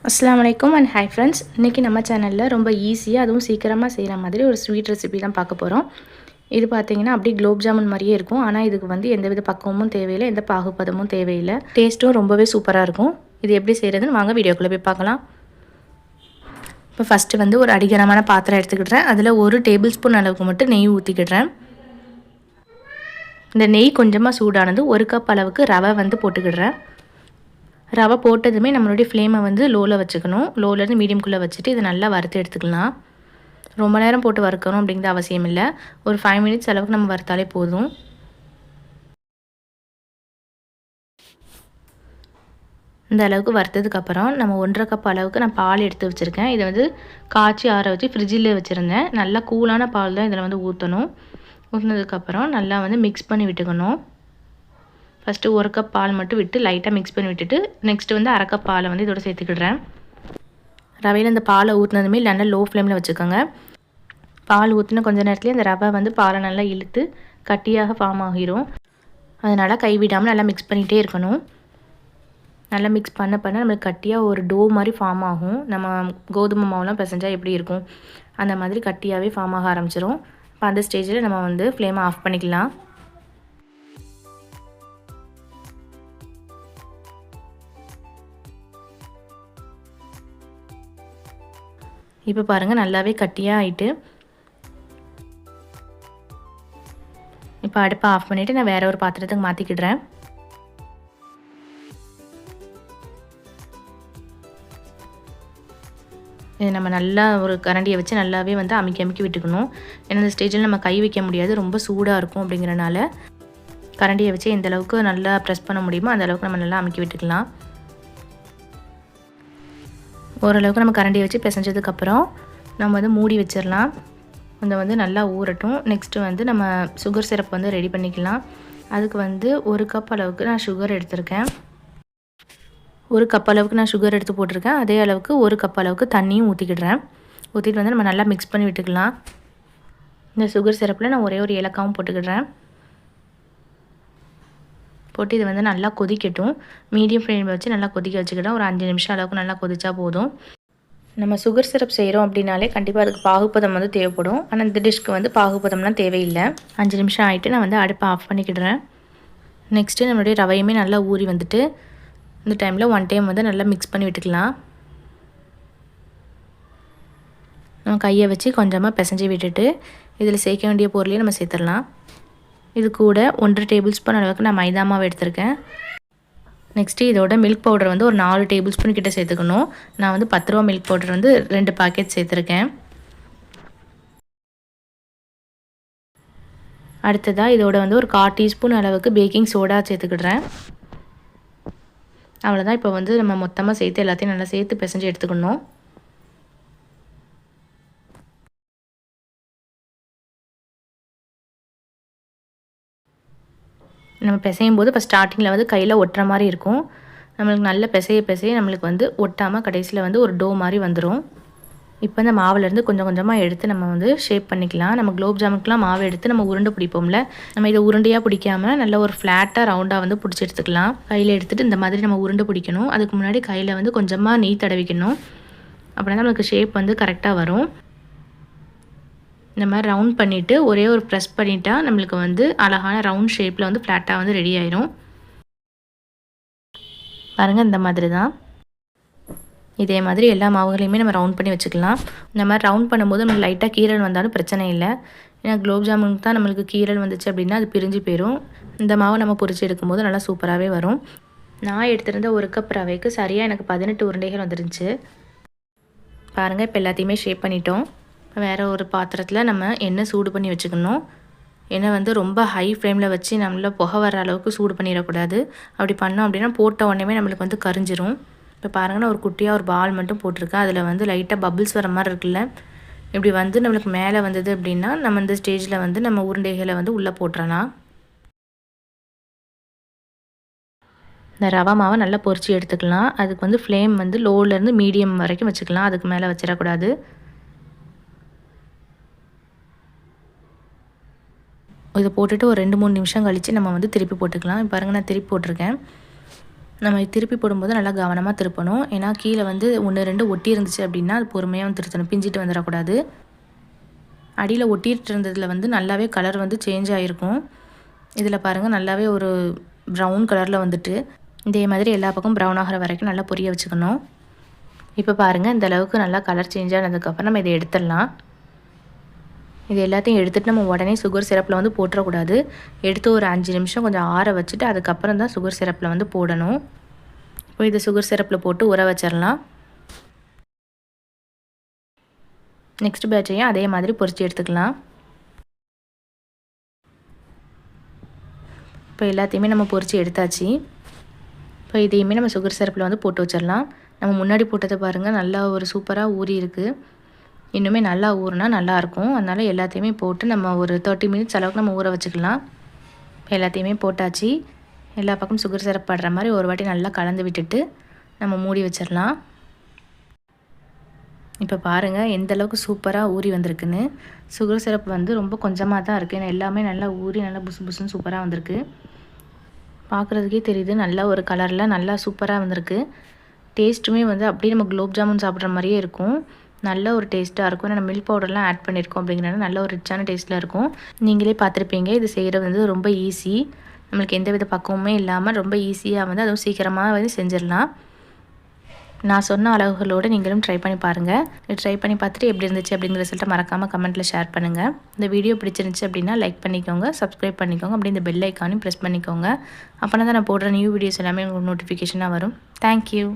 அஸ்ஸலாமு அலைக்கும் and hi friends. இன்றைக்கி நம்ம சேனலில் ரொம்ப ஈஸியாக அதுவும் சீக்கிரமாக செய்கிற மாதிரி ஒரு ஸ்வீட் ரெசிபி தான் பார்க்க போகிறோம். இது பார்த்திங்கன்னா அப்படியே குலோப் ஜாமுன் மாதிரியே இருக்கும். ஆனால் இதுக்கு வந்து எந்தவித பக்குவமும் தேவையில்லை, எந்த பாகுபதமும் தேவையில்லை. டேஸ்ட்டும் ரொம்பவே சூப்பராக இருக்கும். இது எப்படி செய்கிறதுன்னு வாங்க வீடியோக்குள்ளே போய் பார்க்கலாம். இப்போ ஃபஸ்ட்டு வந்து ஒரு அடிகனமான பாத்திரம் எடுத்துக்கிடுறேன். அதில் 1 டேபிள் ஸ்பூன் அளவுக்கு மட்டும் நெய் ஊற்றிக்கிடுறேன். இந்த நெய் கொஞ்சமாக சூடானது 1 கப் அளவுக்கு ரவை வந்து போட்டுக்கிடுறேன். ரவை போட்டதுமே நம்மளுடைய ஃப்ளேமை வந்து லோவில் வச்சுக்கணும். லோவிலேருந்து மீடியம்குள்ளே வச்சுட்டு இதை நல்லா வறுத்து எடுத்துக்கலாம். ரொம்ப நேரம் போட்டு வறுக்கணும் அப்படிங்கிற அவசியம் இல்லை. ஒரு 5 மினிட்ஸ் அளவுக்கு நம்ம வறுத்தாலே போதும். இந்த அளவுக்கு வறுத்ததுக்கப்புறம் நம்ம 1.5 கப் அளவுக்கு நான் பால் எடுத்து வச்சுருக்கேன். இதை வந்து காய்ச்சி ஆற வச்சு ஃப்ரிட்ஜில் வச்சுருந்தேன். நல்லா கூலான பால் தான் இதில் வந்து ஊற்றணும். ஊற்றினதுக்கப்புறம் நல்லா வந்து மிக்ஸ் பண்ணி விட்டுக்கணும். ஃபஸ்ட்டு 1 கப் பால் மட்டும் விட்டு லைட்டாக மிக்ஸ் பண்ணி விட்டுட்டு நெக்ஸ்ட்டு வந்து 1/2 கப் பாலை வந்து இதோட சேர்த்துக்கிடுறேன். ரவையில் இந்த பாலை ஊற்றினதுமே இல்லைன்னா லோ ஃப்ளேமில் வச்சுக்கோங்க. பால் ஊற்றின கொஞ்சம் நேரத்துலேயே அந்த ரவை வந்து பாலை நல்லா இழுத்து கட்டியாக ஃபார்ம் ஆகிரும். அதனால் கைவிடாமல் நல்லா மிக்ஸ் பண்ணிகிட்டே இருக்கணும். நல்லா மிக்ஸ் பண்ண நம்மளுக்கு கட்டியாக ஒரு டோ மாதிரி ஃபார்ம் ஆகும். நம்ம கோதுமை மாவுலாம் பிசைஞ்சால் எப்படி இருக்கும் அந்த மாதிரி கட்டியாகவே ஃபார்ம் ஆக ஆரம்பிச்சிடும். இப்போ அந்த ஸ்டேஜில் நம்ம வந்து ஃப்ளேமை ஆஃப் பண்ணிக்கலாம். இப்போ பாருங்கள் நல்லாவே கட்டியாக ஆகிட்டு. இப்போ அடுப்பை ஆஃப் பண்ணிவிட்டு நான் வேறு ஒரு பாத்திரத்துக்கு மாற்றிக்கிடுறேன். இது நம்ம நல்லா ஒரு கரண்டியை வச்சு நல்லாவே வந்து அமுக்கி விட்டுக்கணும். ஏன்னா இந்த ஸ்டேஜில் நம்ம கை வைக்க முடியாது, ரொம்ப சூடாக இருக்கும். அப்படிங்கிறனால கரண்டியை வச்சு எந்த அளவுக்கு நல்லா ப்ரெஸ் பண்ண முடியுமோ அந்த அளவுக்கு நம்ம நல்லா அமுக்கி விட்டுக்கலாம். ஓரளவுக்கு நம்ம கரண்டியை வச்சு பிசைஞ்சதுக்கப்புறம் நம்ம வந்து மூடி வச்சிடலாம். கொஞ்சம் வந்து நல்லா ஊறட்டும். நெக்ஸ்ட்டு வந்து நம்ம சுகர் சிரப் வந்து ரெடி பண்ணிக்கலாம். அதுக்கு வந்து 1 கப் அளவுக்கு நான் சுகர் எடுத்திருக்கேன். 1 கப் அளவுக்கு நான் சுகர் எடுத்து போட்டிருக்கேன். அதே அளவுக்கு 1 கப் அளவுக்கு தண்ணியும் ஊற்றிக்கிடுறேன். ஊற்றிட்டு வந்து நம்ம நல்லா மிக்ஸ் பண்ணி விட்டுக்கலாம். இந்த சுகர் சிரப்பில் நான் ஒரே ஒரு ஏலக்காவும் போட்டுக்கிடுறேன். போட்டு இது வந்து நல்லா கொதிக்கட்டும். மீடியம் ஃப்ளேமில் வச்சு நல்லா கொதிக்க வச்சுக்கிட்டோம். ஒரு 5 நிமிஷம் அளவுக்கு நல்லா கொதிச்சா போதும். நம்ம சுகர் சிரப் செய்கிறோம் அப்படின்னாலே கண்டிப்பாக அதுக்கு பாகுபதம் வந்து தேவைப்படும். ஆனால் இந்த டிஷ்க்கு வந்து பாகுபதம்லாம் தேவையில்லை. 5 நிமிஷம் ஆகிட்டு நான் வந்து அடுப்பை ஆஃப் பண்ணிக்கிடுறேன். நெக்ஸ்ட்டு நம்மளுடைய ரவையுமே நல்லா ஊறி வந்துட்டு இந்த டைமில் 1 டைம் வந்து நல்லா மிக்ஸ் பண்ணி விட்டுக்கலாம். நம்ம கையை வச்சு கொஞ்சமாக பிசைஞ்சு விட்டுட்டு இதில் சேர்க்க வேண்டிய பொருளையும் நம்ம சேர்த்துடலாம். இது கூட 1 டேபிள் ஸ்பூன் அளவுக்கு நான் மைதா மாவு எடுத்திருக்கேன். நெக்ஸ்ட்டு இதோட மில்க் பவுடர் வந்து ஒரு 4 டேபிள் ஸ்பூன் கிட்ட சேர்த்துக்கணும். நான் வந்து 10 ரூபா மில்க் பவுடர் வந்து 2 பாக்கெட் சேர்த்துருக்கேன். அடுத்ததாக இதோட வந்து ஒரு 1/4 டீஸ்பூன் அளவுக்கு பேக்கிங் சோடா சேர்த்துக்கிடுறேன். அவ்வளோதான். இப்போ வந்து நம்ம மொத்தமாக சேர்த்து எல்லாத்தையும் நல்லா சேர்த்து பிசைஞ்சு எடுத்துக்கணும். நம்ம பிசையும் போது இப்போ ஸ்டார்டிங்கில் வந்து கையில் ஒட்டுற மாதிரி இருக்கும். நம்மளுக்கு நல்ல பிசைய நம்மளுக்கு வந்து ஒட்டாமல் கடைசியில் வந்து ஒரு டோ மாதிரி வந்துடும். இப்போ இந்த மாவுலேருந்து கொஞ்சம் கொஞ்சமாக எடுத்து நம்ம வந்து ஷேப் பண்ணிக்கலாம். நம்ம குலோப் ஜாமுனுக்குலாம் மாவு எடுத்து நம்ம உருண்டை பிடிப்போம்ல, நம்ம இதை உருண்டையாக பிடிக்காமல் நல்ல ஒரு ஃப்ளாட்டாக ரவுண்டாக வந்து பிடிச்சி எடுத்துக்கலாம். கையில் எடுத்துகிட்டு இந்த மாதிரி நம்ம உருண்டை பிடிக்கணும். அதுக்கு முன்னாடி கையில் வந்து கொஞ்சமாக நெய் தடவிக்கணும். அப்படின்னா நம்மளுக்கு ஷேப் வந்து கரெக்டாக வரும். இந்த மாதிரி ரவுண்ட் பண்ணிவிட்டு ஒரே ஒரு ப்ரெஸ் பண்ணிட்டா நம்மளுக்கு வந்து அழகான ரவுண்ட் ஷேப்பில் வந்து ஃப்ளாட்டாக வந்து ரெடி ஆயிரும். பாருங்கள் இந்த மாதிரி தான். இதே மாதிரி எல்லா மாவுகளையுமே நம்ம ரவுண்ட் பண்ணி வச்சுக்கலாம். இந்த மாதிரி ரவுண்ட் பண்ணும்போது நம்மளுக்கு லைட்டாக கீரல் வந்தாலும் பிரச்சனை இல்லை. ஏன்னா குலோப் ஜாமுனுக்கு தான் நம்மளுக்கு கீரல் வந்துச்சு அப்படின்னா அது பிரிஞ்சு போயிடும். இந்த மாவை நம்ம பொரிச்சு எடுக்கும்போது நல்லா சூப்பராகவே வரும். நான் எடுத்திருந்த 1 கப் ரவைக்கு சரியாக எனக்கு 18 உருண்டைகள் வந்துருந்துச்சு. பாருங்கள் இப்போ எல்லாத்தையுமே ஷேப் பண்ணிட்டோம். வேறு ஒரு பாத்திரத்தில் நம்ம எண்ணெய் சூடு பண்ணி வச்சுக்கணும். எண்ணெய் வந்து ரொம்ப ஹை ஃப்ளேமில் வச்சு நம்மள புகை வர அளவுக்கு சூடு பண்ணிடக்கூடாது. அப்படி பண்ணோம் அப்படின்னா போட்ட உடனே நம்மளுக்கு வந்து கரிஞ்சிரும். இப்போ பாருங்கன்னா ஒரு குட்டியாக ஒரு பால் மட்டும் போட்டிருக்கேன். அதில் வந்து லைட்டாக பபிள்ஸ் வர மாதிரி இருக்குல்ல, இப்படி வந்து நம்மளுக்கு மேலே வந்தது அப்படின்னா நம்ம இந்த ஸ்டேஜில் வந்து நம்ம உருண்டைகளை வந்து உள்ளே போட்டுறலாம். இந்த ரவா மாவை நல்லா பொரிச்சு எடுத்துக்கலாம். அதுக்கு வந்து ஃப்ளேம் வந்து லோவிலேருந்து மீடியம் வரைக்கும் வச்சுக்கலாம். அதுக்கு மேலே வச்சிடக்கூடாது. இதை போட்டுட்டு ஒரு 2-3 நிமிஷம் கழித்து நம்ம வந்து திருப்பி போட்டுக்கலாம். பாருங்கள் நான் திருப்பி போட்டிருக்கேன். நம்ம திருப்பி போடும்போது நல்லா கவனமாக திருப்பணும். ஏன்னா கீழே வந்து 1, 2 ஒட்டி இருந்துச்சு அப்படின்னா அது பொறுமையாக வந்து திருத்தணும், பிஞ்சிட்டு வந்துடக்கூடாது. அடியில் ஒட்டிட்டு இருந்ததில் வந்து நல்லாவே கலர் வந்து சேஞ்ச் ஆகிருக்கும். இதில் பாருங்கள் நல்லாவே ஒரு ப்ரௌன் கலரில் வந்துட்டு இதே மாதிரி எல்லா பக்கம் ப்ரௌன் ஆகிற வரைக்கும் நல்லா பொரிய வச்சுக்கணும். இப்போ பாருங்கள் இந்த அளவுக்கு நல்லா கலர் சேஞ்ச் ஆனதுக்கப்புறம் நம்ம இதை எடுத்துடலாம். இது எல்லாத்தையும் எடுத்துகிட்டு நம்ம உடனே சுகர் சிரப்பில் வந்து போட்டுறக்கூடாது. எடுத்து ஒரு 5 நிமிஷம் கொஞ்சம் ஆற வச்சுட்டு அதுக்கப்புறம் தான் சுகர் சிரப்பில் வந்து போடணும். இப்போ இதை சுகர் சிரப்பில் போட்டு ஊற வச்சிடலாம். நெக்ஸ்ட் பேட்சையும் அதே மாதிரி பொரிச்சு எடுத்துக்கலாம். இப்போ எல்லாத்தையுமே நம்ம பொரிச்சு எடுத்தாச்சு. இப்போ இதையுமே நம்ம சுகர் சிரப்பில் வந்து போட்டு வச்சிடலாம். நம்ம முன்னாடி போட்டதை பாருங்கள் நல்லா ஒரு சூப்பராக ஊறி இருக்குது. இன்னுமே நல்லா ஊறினா நல்லாயிருக்கும். அதனால் எல்லாத்தையுமே போட்டு நம்ம ஒரு 30 மினிட்ஸ் அளவுக்கு நம்ம ஊற வச்சுக்கலாம். இப்போ எல்லாத்தையுமே போட்டாச்சு. எல்லா பக்கம் சுகர் சிரப் படுற மாதிரி ஒரு வாட்டி நல்லா கலந்து விட்டுட்டு நம்ம மூடி வச்சிடலாம். இப்போ பாருங்கள் எந்தளவுக்கு சூப்பராக ஊறி வந்திருக்குன்னு. சுகர் சிரப் வந்து ரொம்ப கொஞ்சமாக தான் இருக்குது. ஏன்னா எல்லாமே நல்லா ஊறி நல்லா புசு புசுன்னு சூப்பராக வந்திருக்கு. பார்க்குறதுக்கே தெரியுது நல்லா ஒரு கலரில் நல்லா சூப்பராக வந்திருக்கு. டேஸ்ட்டுமே வந்து அப்படியே நம்ம குலோப் ஜாமுன் சாப்பிட்ற மாதிரியே இருக்கும். நல்ல ஒரு டேஸ்ட்டாக இருக்கும். ஏன்னா மில்க் பவுடர்லாம் ஆட் பண்ணியிருக்கோம் அப்படிங்கிறனால நல்ல ஒரு ரிச்சான டேஸ்ட்டில் இருக்கும். நீங்களே பார்த்துருப்பீங்க. இது செய்கிறது வந்து ரொம்ப ஈஸி. நம்மளுக்கு எந்த வித பக்குவமே இல்லாமல் ரொம்ப ஈஸியாக வந்து அதுவும் சீக்கிரமாக வந்து செஞ்சிடலாம். நான் சொன்ன அளவுகளோடு நீங்களும் ட்ரை பண்ணி பாருங்கள். ட்ரை பண்ணி பார்த்துட்டு எப்படி இருந்துச்சு அப்படிங்கிற ரிசல்ட்டை மறக்காமல் கமெண்ட்டில் ஷேர் பண்ணுங்கள். இந்த வீடியோ பிடிச்சிருந்துச்சு அப்படின்னா லைக் பண்ணிக்கோங்க, சப்ஸ்கிரைப் பண்ணிக்கோங்க, அப்படி இந்த பெல் ஐக்கானையும் ப்ரெஸ் பண்ணிக்கோங்க. அப்போனா தான் நான் போடுற நியூ வீடியோஸ் எல்லாமே உங்களுக்கு நோட்டிஃபிகேஷனாக வரும். தேங்க்யூ.